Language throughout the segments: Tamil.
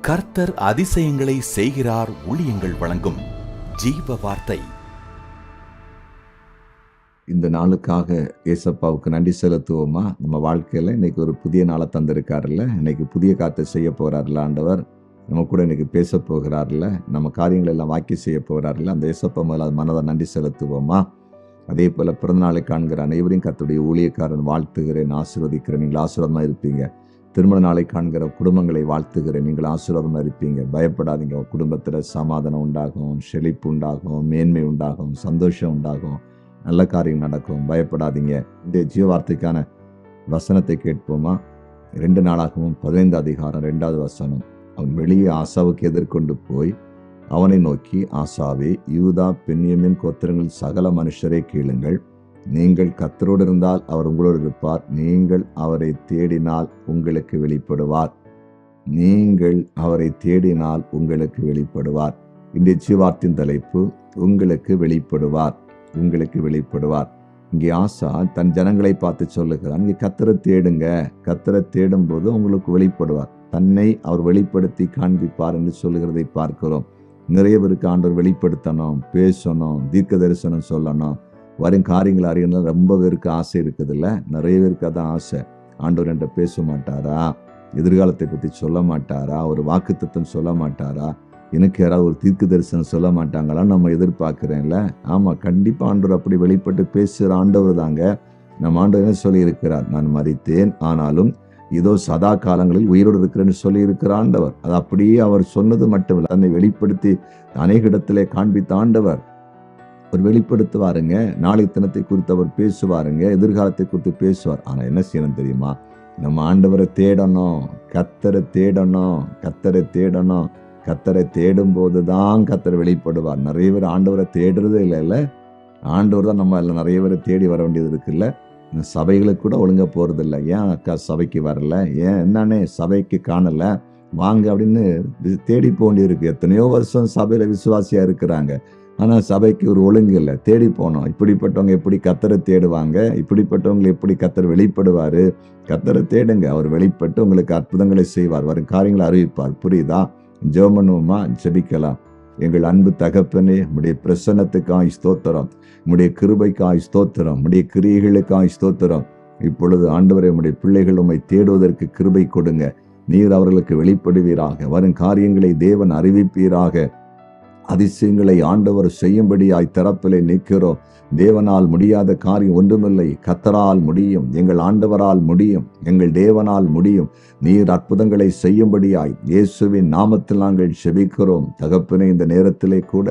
கர்த்தர் அதிசயங்களை செய்கிறார். ஊழியங்கள் வழங்கும் ஜீவ வார்த்தை. இந்த நாளுக்காக ஏசப்பாவுக்கு நன்றி செலுத்துவோமா? நம்ம வாழ்க்கையில இன்னைக்கு ஒரு புதிய நாளை தந்திருக்காருல்ல, இன்னைக்கு புதிய காரியத்தை செய்ய போறாருல ஆண்டவர், நம்ம கூட இன்னைக்கு பேச போகிறாருல, நம்ம காரியங்கள் எல்லாம் வாக்கி செய்ய போகிறாருல, அந்த ஏசப்பா மேல மனதை நன்றி செலுத்துவோமா? அதே போல பிறந்த நாளை காண்கிற அனைவரையும் கர்த்தருடைய ஊழியக்காரன் வாழ்த்துகிறேன், ஆசீர்வதிக்கிறேன். நீங்கள் ஆசீர்வாதமா இருப்பீங்க. திருமண நாளை காண்கிற குடும்பங்களை வாழ்த்துகிறேன், நீங்கள் ஆசீர்வாதமா இருப்பீங்க. பயப்படாதீங்க. குடும்பத்தில் சமாதானம் உண்டாகும், செழிப்பு உண்டாகும், மேன்மை உண்டாகும், சந்தோஷம் உண்டாகும், நல்ல காரியம் நடக்கும். பயப்படாதீங்க. இந்த ஜீவார்த்தைக்கான வசனத்தை கேட்போமா? 2 நாளாகவும் 15 அதிகாரம் 2வது வசனம். அவன் வெளியே ஆசாவுக்கு எதிர்கொண்டு போய் அவனை நோக்கி, ஆசாவே, யூதா பென்யமீன் கோத்திரங்கள் சகல மனுஷரை கேளுங்கள். நீங்கள் கர்த்தரோடு இருந்தால் அவர் உங்களோடு இருப்பார். நீங்கள் அவரை தேடினால் உங்களுக்கு வெளிப்படுவார். நீங்கள் அவரை தேடினால் உங்களுக்கு வெளிப்படுவார். இந்த ஜீவார்த்தின் தலைப்பு, உங்களுக்கு வெளிப்படுவார். உங்களுக்கு வெளிப்படுவார். இங்கே ஆசா தன் ஜனங்களை பார்த்து சொல்லுகிறான், இங்கே கர்த்தரை தேடுங்க. கர்த்தரை தேடும் போது உங்களுக்கு வெளிப்படுவார். தன்னை அவர் வெளிப்படுத்தி காண்பிப்பார் என்று சொல்லுகிறதை பார்க்கிறோம். நிறைய பேருக்கு ஆண்டவர் வெளிப்படுத்தணும், பேசணும், தீர்க்க தரிசனம் சொல்லணும், வரும் காரியங்கள் அறியணும். ரொம்ப பேருக்கு ஆசை இருக்குது இல்லை? நிறைய பேருக்கு அதான் ஆசை. ஆண்டவர் என்கிட்ட பேச மாட்டாரா? எதிர்காலத்தை பற்றி சொல்ல மாட்டாரா? ஒரு வாக்குத்தத்தம் சொல்ல மாட்டாரா? எனக்கு யாராவது ஒரு தீர்க்க தரிசனம் சொல்ல மாட்டாங்களான்னு நம்ம எதிர்பார்க்கிறேன்ல. ஆமாம், கண்டிப்பாக ஆண்டவர் அப்படி வெளிப்பட்டு பேசுகிற ஆண்டவர் தாங்க. நம்ம ஆண்டவர் என்ன சொல்லியிருக்கிறார்? நான் மரித்தேன், ஆனாலும் இதோ சதா காலங்களில் உயிரோடு இருக்கிறேன்னு சொல்லியிருக்கிற ஆண்டவர். அது அப்படியே அவர் சொன்னது மட்டுமில்லை, தன்னை வெளிப்படுத்தி அநேக இடத்திலே காண்பித்த ஆண்டவர். அவர் வெளிப்படுத்துவாருங்க. நாளை தினத்தை குறித்து அவர் பேசுவாருங்க, எதிர்காலத்தை குறித்து பேசுவார். ஆனால் என்ன செய்யணும் தெரியுமா? நம்ம ஆண்டவரை தேடணும், கர்த்தரை தேடணும், கர்த்தரை தேடணும். கர்த்தரை தேடும் போது தான் கர்த்தர் வெளிப்படுவார். நிறைய பேர் ஆண்டவரை தேடுறதே இல்லை. ஆண்டவர் தான் நம்ம அதில் நிறைய பேரை தேடி வர வேண்டியது இருக்குல்ல. சபைகளுக்கு கூட ஒழுங்கா போகிறதில்ல. ஏன் அக்கா சபைக்கு வரல? ஏன் என்னன்னே சபைக்கு காணலை? வாங்க அப்படின்னு தேடி போக வேண்டியிருக்கு. எத்தனையோ வருஷம் சபையில் விசுவாசியாக இருக்கிறாங்க, ஆனால் சபைக்கு ஒரு ஒழுங்கு இல்லை. தேடி போனோம். இப்படிப்பட்டவங்க எப்படி கர்த்தரை தேடுவாங்க? இப்படிப்பட்டவங்களை எப்படி கர்த்தர் வெளிப்படுவார்? கர்த்தரை தேடுங்க. அவர் வெளிப்பட்டு உங்களுக்கு அற்புதங்களை செய்வார், வரும் காரியங்களை அறிவிப்பார். புரியுதா? ஜெபம் பண்ணுவோமா? ஜெபிக்கலாம். எங்கள் அன்பு தகப்பனே, உம்முடைய பிரசன்னத்துக்காய் ஸ்தோத்திரம், உம்முடைய கிருபைக்காய் ஸ்தோத்திரம், உம்முடைய கிரியைகளுக்காய் ஸ்தோத்திரம். இப்பொழுது ஆண்டவரே, உம்முடைய பிள்ளைகள் உம்மை தேடுவதற்கு கிருபை கொடுங்க. நீர் அவர்களுக்கு வெளிப்படுவீராக. வரும் காரியங்களை தேவன் அறிவிப்பீராக. அதிசயங்களை ஆண்டவர் செய்யும்படியாய் தரப்பிலே நிற்கிறோம். தேவனால் முடியாத காரியம் ஒன்றுமில்லை. கர்த்தரால் முடியும், எங்கள் ஆண்டவரால் முடியும், எங்கள் தேவனால் முடியும். நீர் அற்புதங்களை செய்யும்படியாய் இயேசுவின் நாமத்தில் நாங்கள் செபிக்கிறோம். தகப்பனே, இந்த நேரத்திலே கூட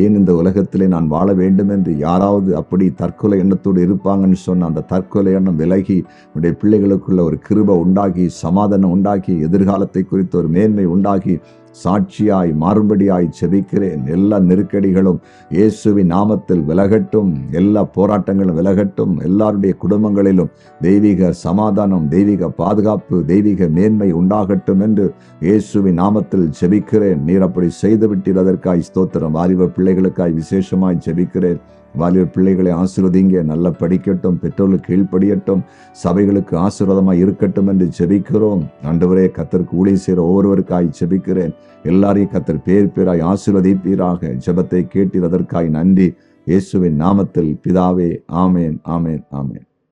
ஏன் இந்த உலகத்திலே நான் வாழ வேண்டும் என்று யாராவது அப்படி தற்கொலை எண்ணத்தோடு இருப்பாங்கன்னு சொன்ன அந்த தற்கொலை எண்ணம் விலகி உடைய பிள்ளைகளுக்குள்ள ஒரு கிருபை உண்டாகி, சமாதானம் உண்டாகி, எதிர்காலத்தை குறித்து ஒரு மேன்மை உண்டாகி, சாட்சியாய் மாறுபடியாய் செபிக்கிறேன். எல்லா நெருக்கடிகளும் இயேசுவின் நாமத்தில் விலகட்டும். எல்லா போராட்டங்களும் விலகட்டும். எல்லாருடைய குடும்பங்களிலும் தெய்வீக சமாதானம், தெய்வீக பாதுகாப்பு, தெய்வீக மேன்மை உண்டாகட்டும் என்று இயேசுவின் நாமத்தில் செபிக்கிறேன். நீர் அப்படி செய்து விட்டீர், அதற்காய் ஸ்தோத்திரம். வாலிப பிள்ளைகளுக்காய் விசேஷமாய் செபிக்கிறேன். வாலிப பிள்ளைகளை ஆசீர்வதிங்க, நல்லா படிக்கட்டும், பெற்றோர்களுக்கு கீழ்ப்படியட்டும், சபைகளுக்கு ஆசீர்வாதமாய் இருக்கட்டும் என்று ஜெபிக்கிறோம். ஆண்டவரே, கர்த்தருக்கு ஊழியம் செய்கிற ஒவ்வொருவருக்காய் ஜெபிக்கிறேன். எல்லாரையும் கர்த்தர் பேர் பேராய் ஆசீர்வதிப்பீராக. ஜெபத்தை கேட்டீர், அதற்காய் நன்றி. இயேசுவின் நாமத்தில் பிதாவே, ஆமேன், ஆமேன், ஆமேன்.